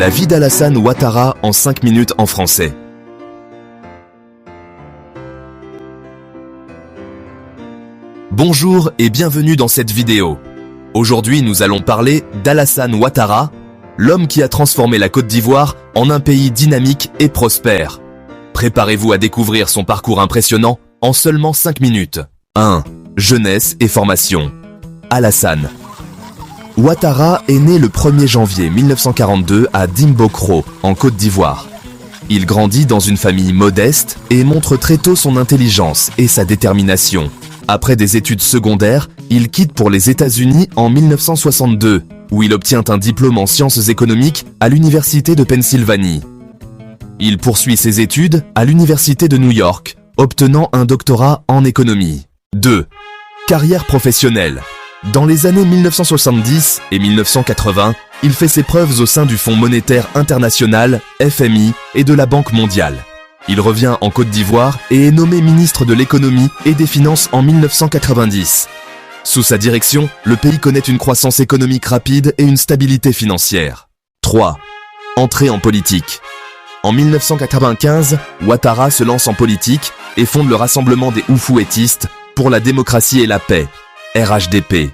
La vie d'Alassane Ouattara en 5 minutes en français. Bonjour et bienvenue dans cette vidéo. Aujourd'hui, nous allons parler d'Alassane Ouattara, l'homme qui a transformé la Côte d'Ivoire en un pays dynamique et prospère. Préparez-vous à découvrir son parcours impressionnant en seulement 5 minutes. 1. Jeunesse et formation. Alassane Ouattara est né le 1er janvier 1942 à Dimbokro, en Côte d'Ivoire. Il grandit dans une famille modeste et montre très tôt son intelligence et sa détermination. Après des études secondaires, il quitte pour les États-Unis en 1962, où il obtient un diplôme en sciences économiques à l'Université de Pennsylvanie. Il poursuit ses études à l'Université de New York, obtenant un doctorat en économie. 2. Carrière professionnelle. Dans les années 1970 et 1980, il fait ses preuves au sein du Fonds monétaire international, FMI, et de la Banque mondiale. Il revient en Côte d'Ivoire et est nommé ministre de l'économie et des finances en 1990. Sous sa direction, le pays connaît une croissance économique rapide et une stabilité financière. 3. Entrée en politique. En 1995, Ouattara se lance en politique et fonde le Rassemblement des Oufouettistes pour la démocratie et la paix, RHDP.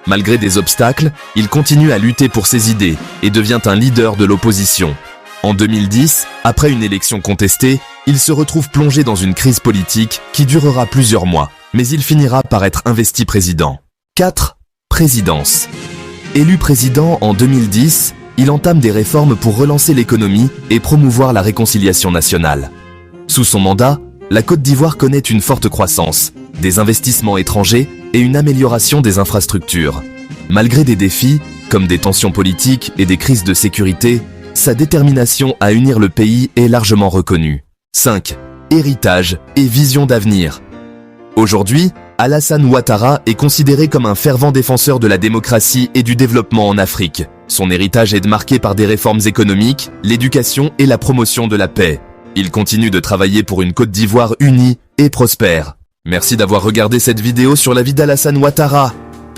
Malgré des obstacles, il continue à lutter pour ses idées et devient un leader de l'opposition. En 2010, après une élection contestée, il se retrouve plongé dans une crise politique qui durera plusieurs mois, mais il finira par être investi président. 4. Présidence. Élu président en 2010, il entame des réformes pour relancer l'économie et promouvoir la réconciliation nationale. Sous son mandat, la Côte d'Ivoire connaît une forte croissance, des investissements étrangers et une amélioration des infrastructures. Malgré des défis, comme des tensions politiques et des crises de sécurité, sa détermination à unir le pays est largement reconnue. 5. Héritage et vision d'avenir. Aujourd'hui, Alassane Ouattara est considéré comme un fervent défenseur de la démocratie et du développement en Afrique. Son héritage est marqué par des réformes économiques, l'éducation et la promotion de la paix. Il continue de travailler pour une Côte d'Ivoire unie et prospère. Merci d'avoir regardé cette vidéo sur la vie d'Alassane Ouattara.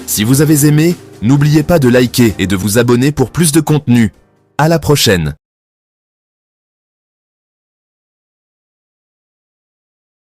Si vous avez aimé, n'oubliez pas de liker et de vous abonner pour plus de contenu. À la prochaine.